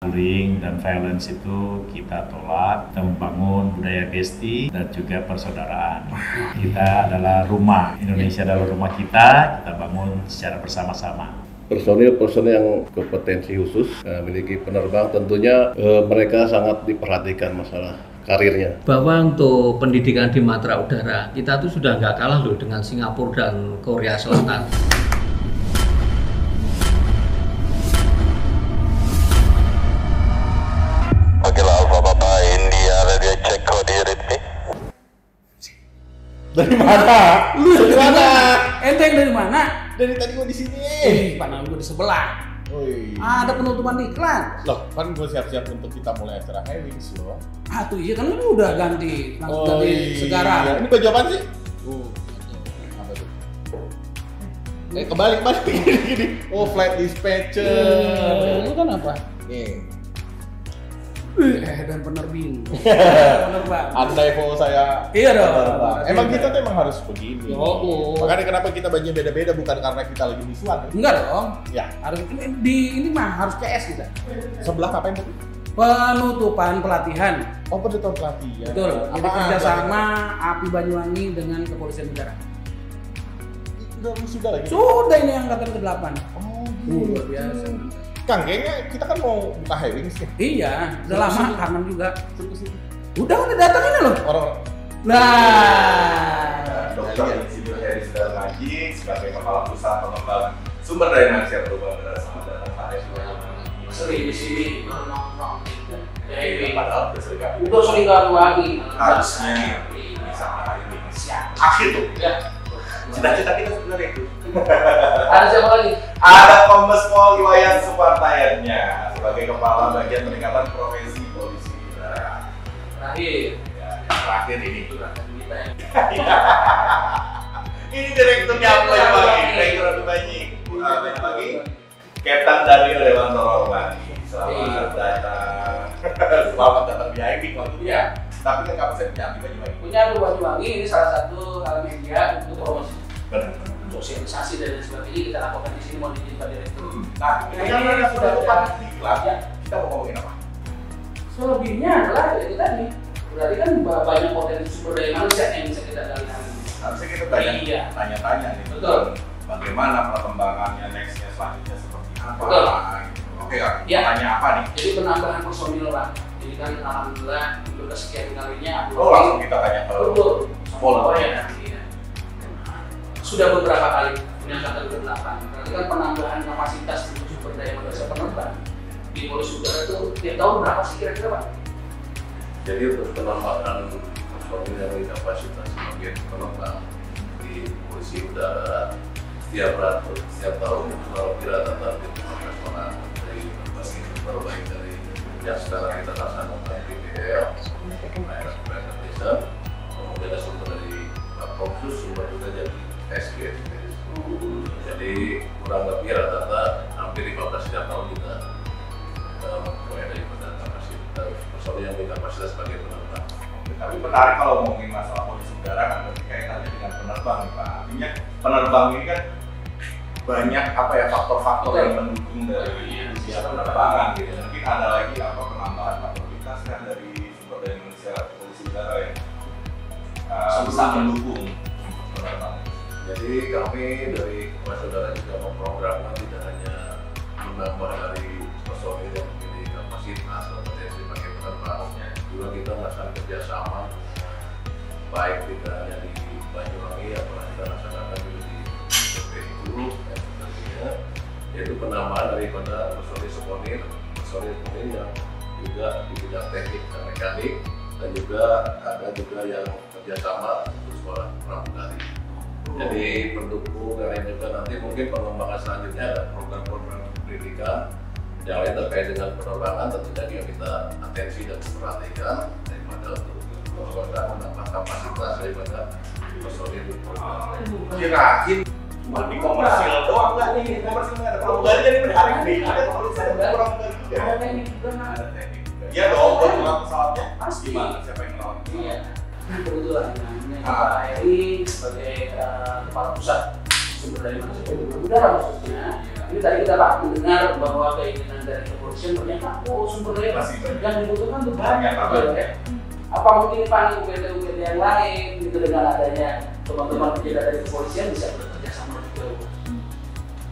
Bullying dan violence itu kita tolak, kita membangun budaya gesti dan juga persaudaraan. Kita adalah rumah, Indonesia adalah rumah kita bangun secara bersama-sama. Personil yang kompetensi khusus memiliki penerbang tentunya mereka sangat diperhatikan masalah karirnya. Bahwa untuk pendidikan di matra udara kita tuh sudah nggak kalah loh dengan Singapura dan Korea Selatan. Dari mana? Lu dari mana? Ente yang dari mana? Dari tadi gua di sini. Pandangan gua di sebelah. Woi. Ada penutupan iklan. Loh, kan gua siap-siap untuk kita mulai acara Highwings loh. Tuh iya kan lu udah ganti, langsung ganti sekarang. Iya. Ini baju apaan sih? Apa tuh? Kebalik gini. Oh, flight dispatcher. Lu kan apa? Nih. Dan penerbang. Penerbang. Andai mau saya. Iya dong. Emang kita tuh emang harus begini. Oh. Makanya kenapa kita bajunya beda-beda bukan karena kita lagi musuhan. Enggak dong. Ya. Harus ini mah harus PS kita. Sebelah ngapain tuh? Penutupan pelatihan. Oh, penutupan pelatihan. Betul. Jadi kerjasama API Banyuwangi dengan Kepolisian Udara. Sudah lagi. Sudah ini angkatan ke-8. Oh, luar biasa. Kang, kayaknya kita kan mau buka Highwings nih. Iya, udah lama kangen juga. Udah datang ini loh. Orang. Nah, Dr. Insinyur Heri Sudarmaji sebagai Kepala Pusat Pengembangan Sumber Daya Manusia Perubahan Udara. Selamat datang Pak Heri. sering di sini nongkrong. Padahal berserikat. Udah sering lagi. Harusnya bisa hari ini. Akhir tuh. Ya. Cita-cita kita sebenarnya itu. Ada siapa lagi? Ada Kombes Pol Iwayan Supartayatnya sebagai Kepala Bagian Peningkatan Profesi Polisi Udara. Terakhir. Ya, yang terakhir ini. Kita ya. Ini direkturnya apa lagi? Direktur Banyuwangi. Banyuwangi. Kapten Daniel Dewanto Rohmani. Selamat datang. Selamat datang di IP maksudnya. Tapi kan kapasitas punya IP Banyuwangi. Punya Banyuwangi ini salah satu media untuk promosi. Benar. Sosialisasi dan sebagainya kita lakukan di sini mau dijadi Pak Direktur. Nah, ini sudah tepat di kelas ya. Kita mau ngomongin apa? Selebihnya adalah itu tadi. Berarti kan banyak potensi sumber daya manusia yang bisa kita gali. Harusnya kita banyak tanya-tanya nih. Betul. Bagaimana perkembangannya nextnya selanjutnya seperti apa? Betul. Oke Kak, Ya. tanya apa nih? Jadi penambahan personil Pak. Jadi kan alhamdulillah untuk kesekian kalinya. Oh langsung kita tanya ke Betul. Pol. Ya. Sudah beberapa kali angkatan ke-8. Berarti kan penambahan kapasitas untuk sumber daya manusia penerbang di Polisi Udara itu tiap tahun berapa sih kira-kira Pak? Jadi untuk penambahan personil yang kapasitas sebagai penerbang di Polisi Udara setiap tahun kurang lebih rata-rata 15 orang dari berbagai terbaik dari yang sekarang kita laksanakan di BDL, Desa, kemudian ada sumber dari Kopsus, sumber juga dari SG. Jadi kurang lebih rata-rata hampir 15 setiap tahun kita memperoleh daripada kapasitas personil yang berkapasitas sebagai penerbang. Tapi menarik kalau ngomongin masalah polisi udara kan berarti kaitannya dengan penerbang nih Pak. Artinya penerbang ini kan banyak apa ya faktor-faktor yang mendukung dari penerbangan gitu. Mungkin ada lagi apa penambahan kapasitas kan dari sumber daya manusia polisi udara yang bisa mendukung penerbang. Jadi kami dari Polisi Udara juga memprogramkan tidak hanya menambah dari personil yang memiliki kapasitas kompetensi sebagai penerbangnya, juga kita melakukan kerjasama baik tidak hanya di Banyuwangi, apalagi kita laksanakan juga di PPU dan sebagainya, yaitu penambahan daripada personil yang juga di bidang teknik dan mekanik, dan juga ada juga yang kerjasama untuk sekolah pramugari. Jadi pendukung yang lain juga nanti mungkin pengembangan selanjutnya ada program-program pendidikan yang lain terkait dengan penerbangan, tentunya juga kita atensi dan perhatikan daripada untuk menambah kapasitas daripada personil di penerbangan. Kirain cuma di komersil doang nggak nih? Komersil nggak ada pramugari jadi menarik nih. Ada pramugari juga. Ada teknik juga Pak. Ada teknik juga. Iya dong, buat ngerawat pesawatnya. Gimana? Siapa yang ngerawat? Iya. Kebetulan ini Pak Heri sebagai kepala pusat sumber daya manusia udara khususnya ini Tapi tadi kita Pak mendengar bahwa keinginan dari kepolisian ternyata sumber daya Masih banyak. yang dibutuhkan itu Banyak, banyak, Pak. ya. Apa mungkin Pak UGD yang lain gitu dengan adanya teman-teman penjaga dari kepolisian bisa bekerja sama juga?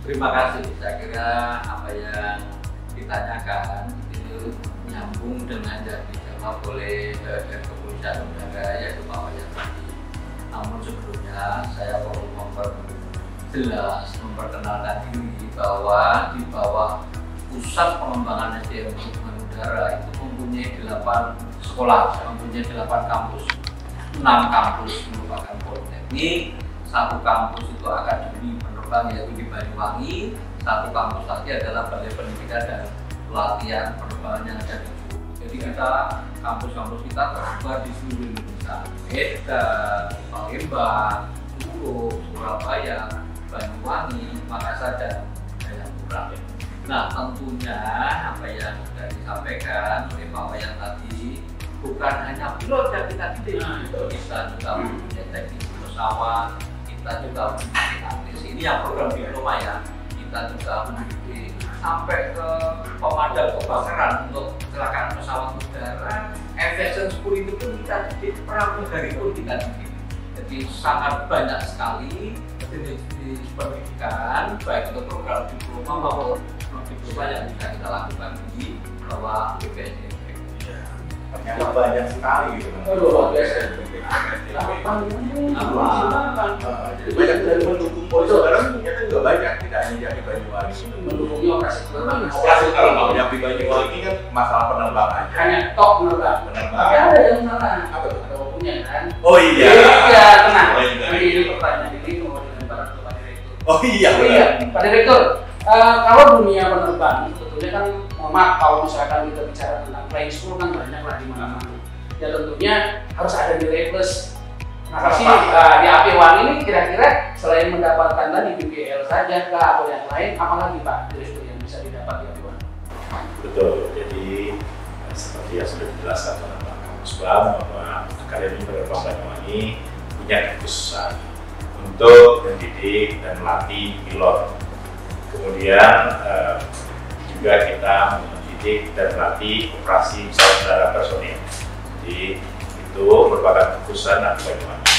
Terima kasih. Saya kira apa yang ditanyakan itu nyambung dengan yang dijawab oleh dari kepolisian udara, yaitu Pak Wayan tadi. Namun sebelumnya saya perlu memperkenalkan diri bahwa di bawah Pusat Pengembangan SDM Perhubungan Udara itu mempunyai 8 sekolah, mempunyai 8 kampus. 6 kampus merupakan politeknik, 1 kampus itu akademi penerbang yaitu di Banyuwangi, 1 kampus lagi adalah Balai Pendidikan dan Pelatihan Penerbangan yang ada di Jogja. Jadi kita kampus-kampus kita tersebar di seluruh Indonesia, Medan, Palembang, Solo, Surabaya, Banyuwangi, Makassar dan Jayapura. Nah tentunya apa yang sudah disampaikan oleh Pak Wayan tadi bukan hanya pilot yang kita didik, kita juga mempunyai teknik pesawat, kita juga mempunyai teknis ini yang program diploma ya, kita juga mendidik sampai ke pemadam kebakaran untuk kecelakaan pesawat udara, aviation school itu pun kita didik, pramugari pun kita didik. Jadi sangat banyak sekali jenis pendidikan baik itu program diploma maupun diploma yang bisa kita lakukan di bawah BPSDM. Ternyata banyak sekali gitu. Luar biasa. Jadi banyak dari mendukung polisi udara ternyata juga banyak, tidak hanya Jambi Banyuwangi. Mendukungnya operasi penerbangan. Operasi kalau Jambi Banyuwangi kan masalah penerbangan. Hanya top penerbang. Tapi Penerbangan. ada yang salah. Apa tuh? Ada punya kan? Oh iya. Iya, tenang. Oh, iya. Nanti ini pertanyaan ini mau dilempar ke Pak Direktur. Oh iya. Iya, Pak Direktur. Kalau dunia penerbang sebetulnya kan, mohon maaf kalau misalkan kita bicara tentang flying school kan banyak lah di mana-mana. Ya tentunya harus ada nilai plus. Nah, sih di AP1 ini kira-kira selain mendapatkan tadi BBL saja kah atau yang lain, apalagi Pak Direktur yang bisa didapat di AP1? Betul, jadi seperti yang sudah dijelaskan oleh Pak Musbam bahwa Akademi Penerbang Banyuwangi punya kekhususan untuk mendidik dan melatih pilot. Kemudian juga kita mendidik dan melatih operasi pesawat udara personil. Jadi itu merupakan kekhususan Banyuwangi.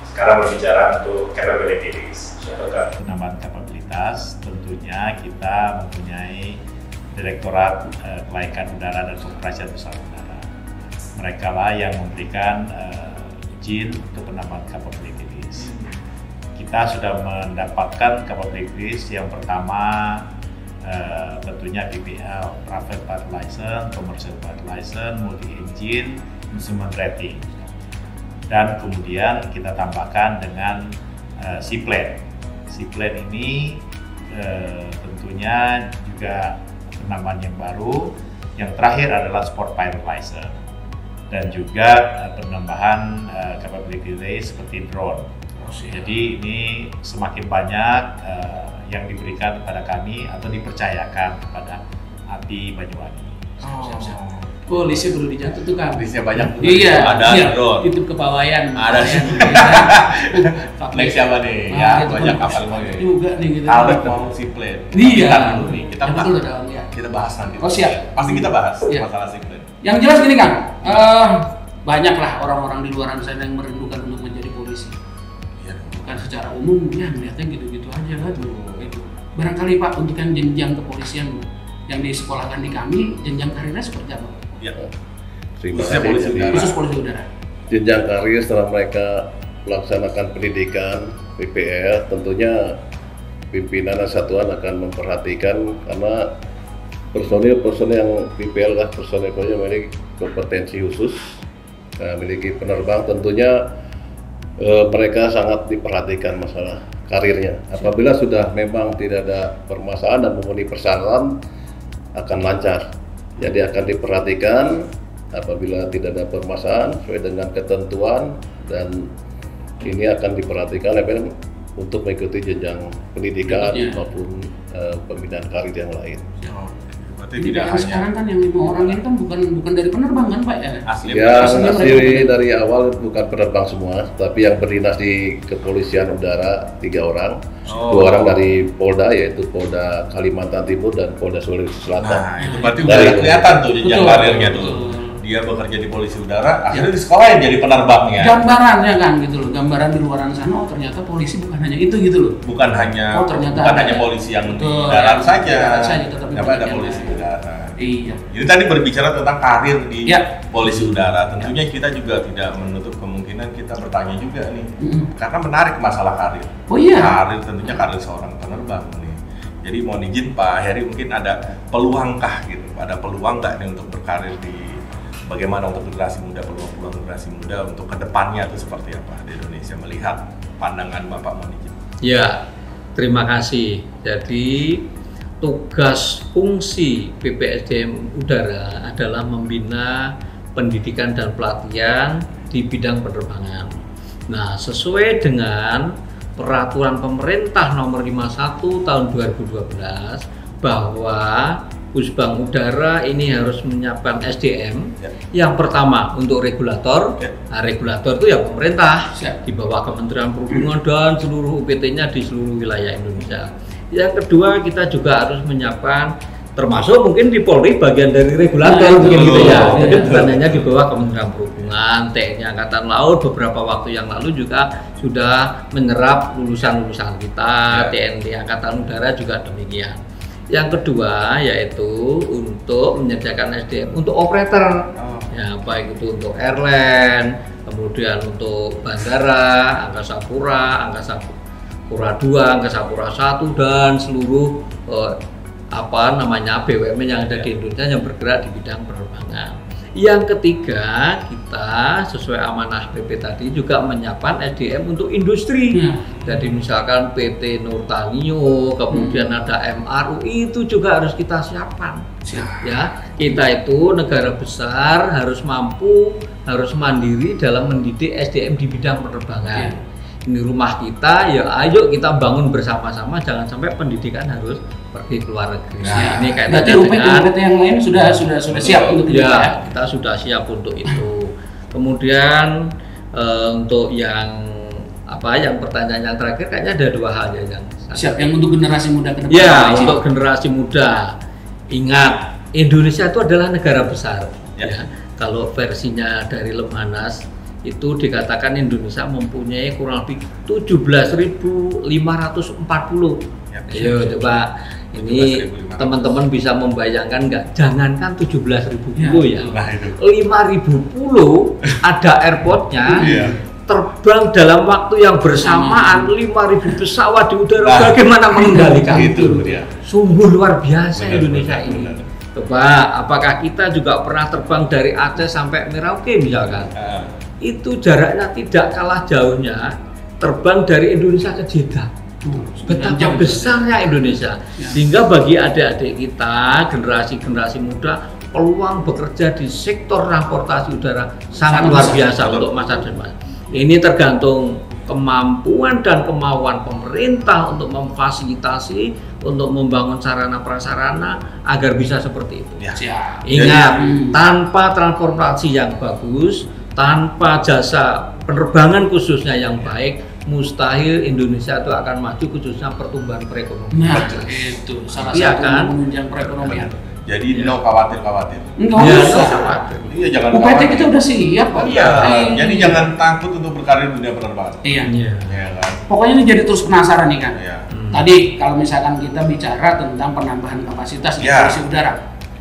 Sekarang berbicara untuk capabilities, penambahan kapabilitas. Tentunya kita mempunyai Direktorat Kelaikan Udara dan Pengoperasian Pesawat Udara. Mereka lah yang memberikan izin untuk penambahan capabilities. Kita sudah mendapatkan capabilities yang pertama tentunya PPL, Private Pilot License, Commercial Pilot License, Multi Engine, Instrument Rating. Dan kemudian kita tambahkan dengan seaplane. Seaplane ini tentunya juga penambahan yang baru. Yang terakhir adalah Sport Pilot License dan juga penambahan capability seperti drone. Jadi ini semakin banyak yang diberikan kepada kami atau dipercayakan kepada API Banyuwangi. Polisi perlu dijatuh tuh kan? Listnya banyak. Iya, Ada iya. drone. Itu ke Pak Wayan. Ada. Next siapa nih? Ya, itu banyak kan kapal lagi. juga nih gitu. Kalau mau seaplane. Iya. Kita dulu nih. Kita betul dong ya. kita bahas nanti. Oh, siap. Pasti kita bahas Iya. masalah seaplane. Yang jelas gini kan, banyaklah orang-orang di luar sana yang merindukan untuk menjadi polisi. Iya. Bukan secara umum, ya melihatnya gitu-gitu aja kan. Gitu. Barangkali Pak untuk yang jenjang kepolisian yang disekolahkan di kami, jenjang karirnya seperti apa? Iya. Terima Khususnya kasih. polisi udara. Khusus polisi udara. Jenjang karir setelah mereka melaksanakan pendidikan PPL, tentunya pimpinan satuan akan memperhatikan karena personil yang PPL lah personil yang memiliki kompetensi khusus, memiliki penerbang, tentunya mereka sangat diperhatikan masalah karirnya. Apabila sudah memang tidak ada permasalahan dan memenuhi persyaratan, akan lancar. Jadi akan diperhatikan apabila tidak ada permasalahan sesuai dengan ketentuan, dan ini akan diperhatikan untuk mengikuti jenjang pendidikan Berikutnya. maupun pembinaan karir yang lain. Berarti Ini tidak yang hanya sekarang kan yang 5 orang ini kan bukan dari penerbang kan Pak ya? asli Ya, Aslinya asli mereka- dari awal bukan penerbang semua, tapi yang berdinas di Kepolisian Udara 3 orang, Oh. 2 orang dari Polda, yaitu Polda Kalimantan Timur dan Polda Sulawesi Selatan. Nah, itu berarti Dari- udah kelihatan tuh jenjang Betul. karirnya tuh. Betul. Dia bekerja di polisi udara, akhirnya di sekolah yang jadi penerbangnya. Gambarannya kan gitu loh, gambaran di luaran sana oh ternyata polisi bukan hanya itu gitu loh. Bukan hanya Oh, ternyata bukan ada. hanya polisi yang di Betul. darat saja. Di darat saja, tetapi Tapi banyak ada yang polisi lain. udara. Iya. Jadi tadi berbicara tentang karir di Ya. polisi udara, tentunya kita juga tidak menutup kemungkinan kita bertanya juga nih, karena menarik masalah karir. Oh iya. Karir tentunya karir seorang penerbang nih. Jadi mohon izin Pak Heri, mungkin ada peluangkah gitu, ada peluang nggak nih untuk berkarir di bagaimana untuk generasi muda, peluang-peluang generasi muda untuk kedepannya itu seperti apa di Indonesia melihat pandangan Bapak mohon izin. Ya, terima kasih. Jadi tugas fungsi BPSDM Udara adalah membina pendidikan dan pelatihan di bidang penerbangan. Nah, sesuai dengan peraturan pemerintah nomor 51 tahun 2012 bahwa Pusbang Udara ini harus menyiapkan SDM. Ya. Yang pertama untuk regulator. Ya. Nah, regulator itu ya pemerintah Siap. di bawah Kementerian Perhubungan dan seluruh UPT-nya di seluruh wilayah Indonesia. Yang kedua, kita juga harus menyiapkan, termasuk mungkin di Polri bagian dari regulator Nah, mungkin betul. gitu ya. Iya. Jadi bukan hanya di bawah Kementerian Perhubungan, TNI Angkatan Laut beberapa waktu yang lalu juga sudah menyerap lulusan-lulusan kita, TNI Angkatan Udara juga demikian. Yang kedua yaitu untuk menyediakan SDM untuk operator, ya baik itu untuk airline, kemudian untuk bandara, Angkasa Pura, Angkasa Pura 2, Angkasa Pura 1 dan seluruh BUMN yang ada di Indonesia yang bergerak di bidang penerbangan. Yang ketiga, kita sesuai amanah PP tadi juga menyiapkan SDM untuk industri. Jadi misalkan PT Nurtanio, kemudian ada MRU, itu juga harus kita siapkan. Ya, kita itu negara besar harus mampu, harus mandiri dalam mendidik SDM di bidang penerbangan. Ini rumah kita, ya ayo kita bangun bersama-sama, jangan sampai pendidikan harus pergi ke luar negeri. Nah, ini berarti kaitannya dengan UPT yang lain sudah siap untuk itu ya. ya, kita sudah siap untuk itu. Kemudian untuk yang pertanyaan yang terakhir kayaknya ada 2 hal ya yang Siap yang untuk generasi muda ke depan. ya, Pak, untuk generasi muda. Ingat, Indonesia itu adalah negara besar. Ya. Kalau versinya dari Lemhanas itu dikatakan Indonesia mempunyai kurang lebih 17.540. Ayo coba ini 17.540. teman-teman bisa membayangkan nggak? Jangankan 17.000 pulau ya, Nah itu. 5.000 pulau ada airportnya. Iya. Terbang dalam waktu yang bersamaan 5.000 pesawat di udara, Nah, bagaimana mengendalikan itu dia. Sungguh luar biasa Benar, Indonesia benar, ini. benar. Coba, apakah kita juga pernah terbang dari Aceh sampai Merauke misalkan? Itu jaraknya tidak kalah jauhnya terbang dari Indonesia ke Jeddah. Betapa besarnya Indonesia, sehingga bagi adik-adik kita, generasi-generasi muda, peluang bekerja di sektor transportasi udara sangat luar biasa untuk masa depan. Ini tergantung kemampuan dan kemauan pemerintah untuk memfasilitasi, untuk membangun sarana prasarana agar bisa seperti itu. Ya. Siap. Ingat, tanpa transportasi yang bagus, tanpa jasa penerbangan khususnya yang baik, mustahil Indonesia itu akan maju, khususnya pertumbuhan perekonomian. Nah, itu salah Iya satu kan? menunjang perekonomian. Jadi Iya. no khawatir-khawatir. Enggak Ya, usah. nggak khawatir. Iya jangan UPT khawatir. kita udah siap kok. Iya. Eh, Jadi jangan takut untuk berkarir di dunia penerbangan. Iya. Iya. Iya kan. Pokoknya ini jadi terus penasaran nih kan. Iya. Tadi kalau misalkan kita bicara tentang penambahan kapasitas di Iya. polisi udara.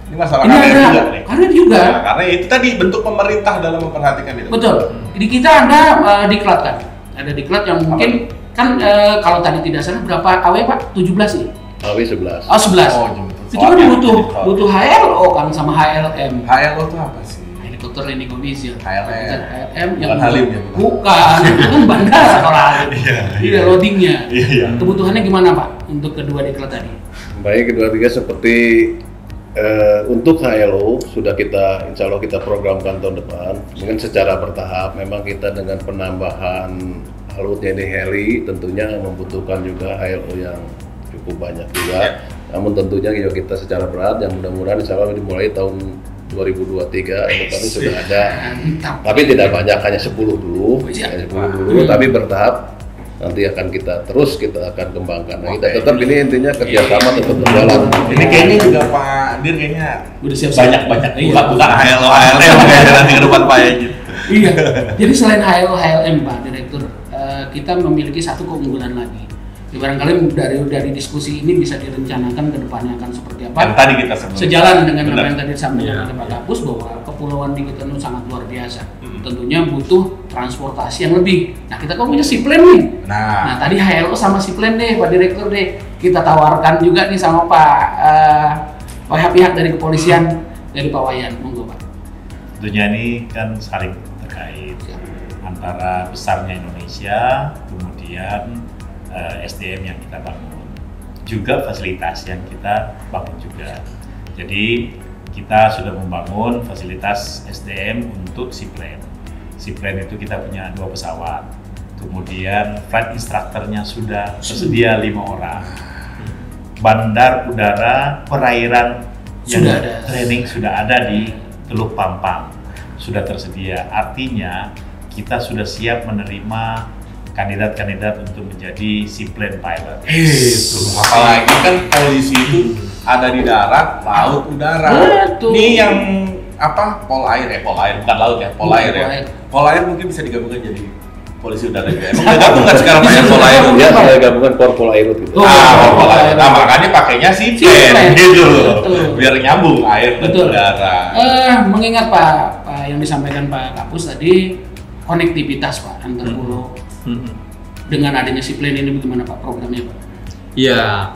Ini masalah Ini karir ada juga nih. karir juga. Ya, karena itu tadi bentuk pemerintah dalam memperhatikan itu. Betul. Di kita ada diklat kan. Ada diklat yang mungkin kan kalau tadi tidak salah berapa AW Pak? 17 nih. AW 11. Oh 11. Oh, jemput. Itu kan butuh HLO kan sama HLM. HLO itu apa sih? Helikopter landing condition. HLM. yang Bukan Halim ya, bukan. Itu kan bandara kalau Halim. Iya, Iya, loadingnya. Iya. Kebutuhannya gimana Pak untuk kedua diklat tadi? Baik, kedua tiga seperti untuk HLO sudah kita, insya Allah kita programkan tahun depan. Mungkin secara bertahap, memang kita dengan penambahan alutnya ini heli tentunya membutuhkan juga HLO yang cukup banyak juga. Namun tentunya juga kita secara berat yang mudah-mudahan insya Allah dimulai tahun 2023 ini sudah ada. Tapi tidak banyak, hanya 10 dulu, tapi bertahap. Nanti akan kita akan kembangkan. Nah, kita tetap ini intinya kerjasama tetap berjalan. Ini kayaknya juga Pak Dir kayaknya udah siap-siap. banyak buka HLO kayaknya nanti ke depan Pak ya gitu. Iya. Jadi selain HLO HLM Pak Direktur, kita memiliki satu keunggulan lagi. Barangkali dari diskusi ini bisa direncanakan ke depannya akan seperti apa. Kan tadi kita sebut. Sejalan dengan apa yang tadi disampaikan oleh Pak Kapus bahwa kepulauan di kita itu sangat luar biasa. Tentunya butuh transportasi yang lebih. Nah, kita kan punya Seaplane nih. Nah, tadi HLO sama Seaplane deh, Pak Direktur deh. Kita tawarkan juga nih sama pihak dari kepolisian, dari Pak Wayan. Monggo Pak. Tentunya ini kan saling terkait antara besarnya Indonesia, kemudian SDM yang kita bangun, juga fasilitas yang kita bangun juga. Jadi kita sudah membangun fasilitas SDM untuk Seaplane. Seaplane itu kita punya 2 pesawat. Kemudian flight instructor-nya sudah tersedia 5 orang. Bandar udara perairan yang training sudah ada di Teluk Pampang, sudah tersedia. Artinya kita sudah siap menerima kandidat-kandidat untuk menjadi Seaplane pilot. Apalagi kan polisi itu ada di darat, laut, udara. Betul. Ini yang apa? Polair bukan laut ya, Polair ya. Polair mungkin bisa digabungkan jadi polisi udara juga. Emang udah gabung nggak sekarang Pak ya Polair? Ya, saya gabungan Polair gitu. Polair. Nah, makanya pakainya Seaplane gitu. Biar nyambung air dan Betul. udara. Mengingat Pak yang disampaikan Pak Kapus tadi, konektivitas Pak antar pulau. Dengan adanya Seaplane ini bagaimana Pak programnya Pak? Ya,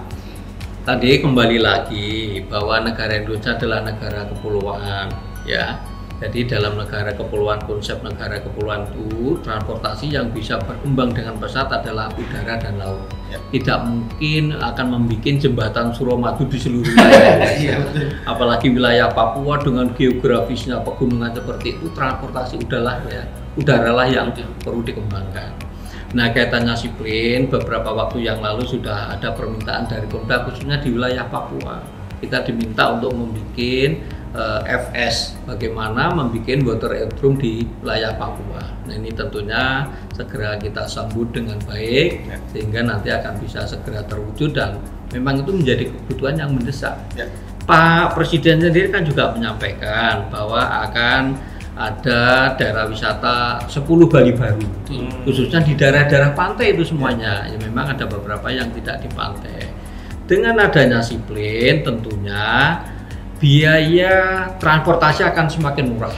tadi kembali lagi bahwa negara Indonesia adalah negara kepulauan, ya. Jadi dalam negara kepulauan, konsep negara kepulauan itu transportasi yang bisa berkembang dengan pesat adalah udara dan laut. Tidak mungkin akan membuat jembatan Suramadu di seluruh wilayah Indonesia. Apalagi wilayah Papua dengan geografisnya pegunungan seperti itu, transportasi udara lah yang perlu dikembangkan. Nah, kaitannya Seaplane, beberapa waktu yang lalu sudah ada permintaan dari Pemda khususnya di wilayah Papua. Kita diminta untuk membuat FS, bagaimana membuat water aerodrome di wilayah Papua. Nah, ini tentunya segera kita sambut dengan baik sehingga nanti akan bisa segera terwujud dan memang itu menjadi kebutuhan yang mendesak. Pak Presiden sendiri kan juga menyampaikan bahwa akan ada daerah wisata 10 Bali baru, khususnya di daerah-daerah pantai itu semuanya. Ya, memang ada beberapa yang tidak di pantai. Dengan adanya Seaplane tentunya biaya transportasi akan semakin murah.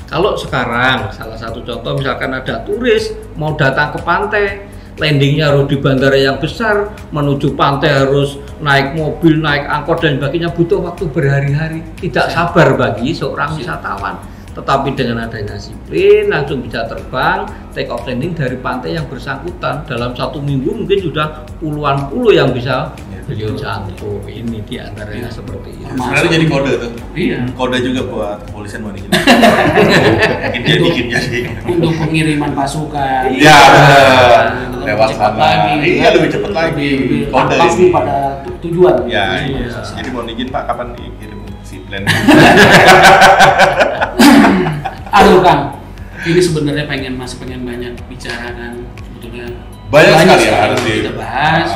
Kalau sekarang salah satu contoh misalkan ada turis mau datang ke pantai, landingnya harus di bandara yang besar, menuju pantai harus naik mobil, naik angkot dan sebagainya, butuh waktu berhari-hari. Tidak sabar bagi seorang wisatawan. Tetapi dengan adanya Seaplane langsung bisa terbang, take off landing dari pantai yang bersangkutan. Dalam 1 minggu mungkin sudah puluhan pulau yang bisa beliau jangkau. Ini diantaranya seperti itu. Sebenarnya jadi kode tuh. Iya. Kode juga buat kepolisian mau dikit. Dikit jadi. Untuk pengiriman pasukan. Iya. Lebih Lewat cepat sana. lagi. Iya, lebih cepat lagi. Kode Pasti ini. pada tujuan. Ya, iya. Jadi mau izin Pak, kapan dikirim Seaplane? Aduh Kang, ini sebenarnya masih pengen banyak bicara kan, sebetulnya Banyak sekali ya harus kita bahas.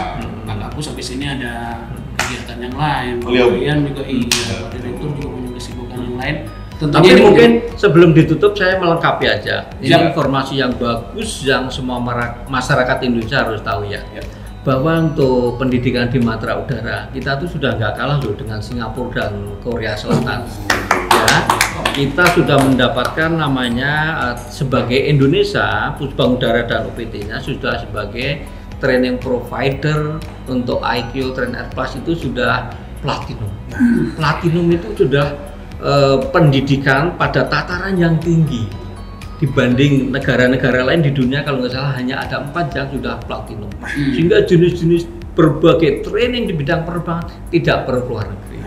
Pak Kapus habis ini ada kegiatan yang lain, Pak Wayan juga Pak Direktur juga punya kesibukan yang lain. Tapi mungkin sebelum ditutup saya melengkapi aja. Ini informasi yang bagus yang semua masyarakat Indonesia harus tahu ya. Bahwa untuk pendidikan di matra udara kita tuh sudah nggak kalah loh dengan Singapura dan Korea Selatan. Ya, kita sudah mendapatkan namanya sebagai Indonesia, Pusbang Udara dan UPT-nya sudah sebagai training provider untuk IQ Train Air Plus itu sudah platinum. Platinum itu sudah pendidikan pada tataran yang tinggi dibanding negara-negara lain di dunia. Kalau nggak salah hanya ada 4 yang sudah platinum, sehingga jenis-jenis berbagai training di bidang penerbangan tidak perlu keluar negeri.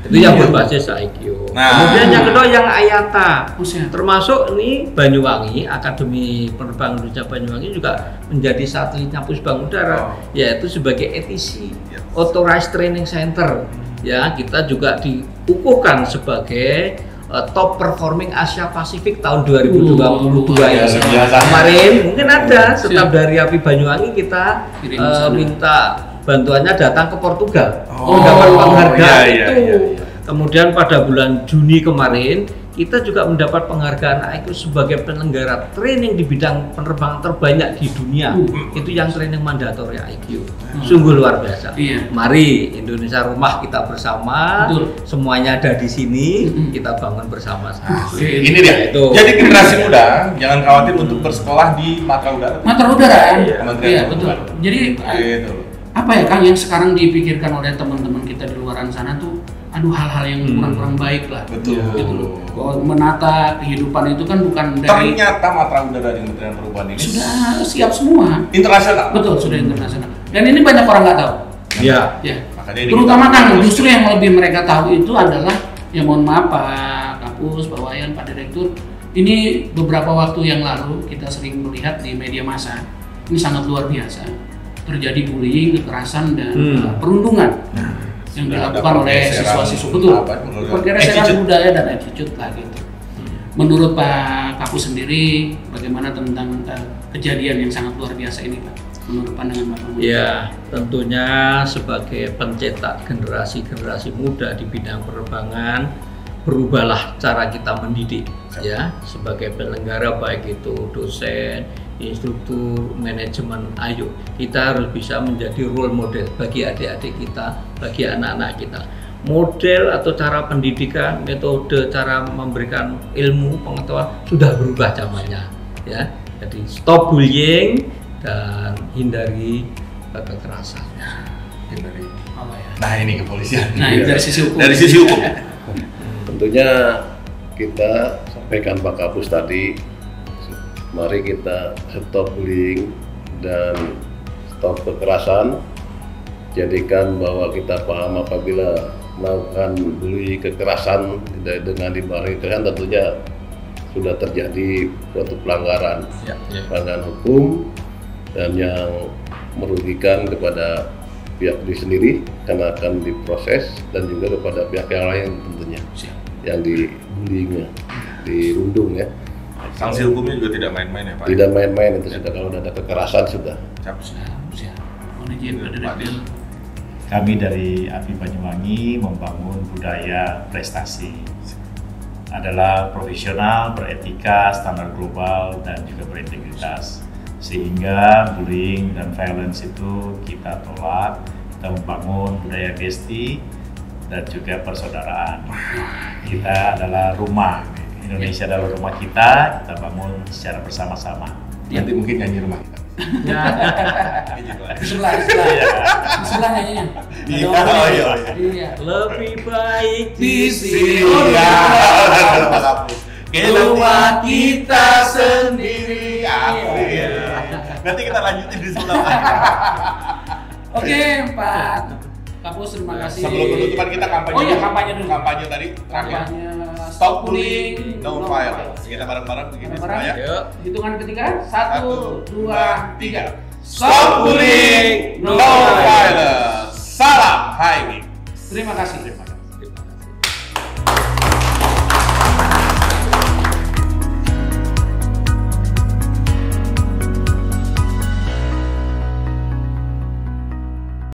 Itu yang berbasis IQ. Nah. Kemudian yang kedua yang IATA. Buset. Termasuk ini Banyuwangi, Akademi Penerbangan Indonesia Banyuwangi juga menjadi satelitnya Pusbang Udara, yaitu sebagai ATC, Authorized Training Center. Ya, kita juga dikukuhkan sebagai top performing Asia Pasifik tahun 2022 ya. Kemarin mungkin ada staf dari API Banyuwangi kita minta bantuannya datang ke Portugal mendapat penghargaan itu. Kemudian pada bulan Juni kemarin kita juga mendapat penghargaan IQ sebagai penyelenggara training di bidang penerbangan terbanyak di dunia. Itu yang training mandatori IQ. Sungguh luar biasa. Mari Indonesia rumah kita bersama. Semuanya ada di sini, kita bangun bersama-sama. Ini dia. Itu. Jadi generasi muda jangan khawatir untuk bersekolah di Matra Udara. Matra Udara. Kementerian Betul. Jadi Gitu. apa ya Kang yang sekarang dipikirkan oleh teman-teman kita di luar sana tuh, aduh hal-hal yang kurang-kurang baik lah. Betul. Gitu loh. Bahwa menata kehidupan itu kan bukan dari Ternyata Matra Udara di Kementerian Perhubungan ini sudah siap semua. internasional. Betul, sudah internasional. Dan ini banyak orang nggak tahu. Ya. Ya. Makanya ini Terutama kita- Kang, justru yang lebih mereka tahu itu adalah, ya mohon maaf Pak Kapus, Pak Wayan, Pak Direktur, ini beberapa waktu yang lalu kita sering melihat di media massa, ini sangat luar biasa, terjadi bullying, kekerasan dan perundungan yang Sudah dilakukan ada oleh pergeseran siswa-siswa, betul, apa, menurut pergeseran attitude. budaya dan attitude lah gitu. Menurut Pak Kapus sendiri, bagaimana tentang kejadian yang sangat luar biasa ini Pak? Menurut pandangan Bapak? Ya, tentunya sebagai pencetak generasi-generasi muda di bidang penerbangan, berubahlah cara kita mendidik ya, sebagai penyelenggara baik itu dosen, instruktur, manajemen. Ayo, kita harus bisa menjadi role model bagi adik-adik kita, bagi anak-anak kita. Model atau cara pendidikan, metode cara memberikan ilmu, pengetahuan sudah berubah zamannya ya. Jadi stop bullying dan hindari kekerasan. Hindari. Apa ya? Nah ini kepolisian. Nah, ini dari sisi hukum. Dari sisi hukum. Tentunya kita sampaikan Pak Kapus tadi, mari kita stop bullying dan stop kekerasan. Jadikan bahwa kita paham apabila melakukan bullying, kekerasan dengan dibarengi kekerasan tentunya sudah terjadi suatu pelanggaran, pelanggaran hukum dan yang merugikan kepada pihak diri sendiri karena akan diproses dan juga kepada pihak yang lain tentunya yang dibullyingnya, dirundung ya. Sanksi hukumnya juga tidak main-main ya Pak? Tidak main-main itu sudah, kalau ada kekerasan sudah. Mohon izin Pak Direktur. Kami dari API Banyuwangi membangun budaya prestasi. Adalah profesional, beretika, standar global, dan juga berintegritas. Sehingga bullying dan violence itu kita tolak, kita membangun budaya gesti dan juga persaudaraan. Kita adalah rumah, Indonesia adalah rumah kita bangun secara bersama-sama. Nanti mungkin nyanyi rumah kita. Di sebelah nyanyinya. Iya. Lebih baik Di sini. Rumah kita sendiri. Nanti kita lanjutin di sebelah. Oke, Pak Kapus, terima kasih. Sebelum penutupan kita kampanye. Oh iya, kampanye dulu. Kampanye tadi. Kampanye Stop bullying, no violence. Kita bareng-bareng begini Bareng-bareng. supaya. Hitungan ketiga, 1, 2, 3. Stop bullying, no violence. Salam HMI. Terima kasih.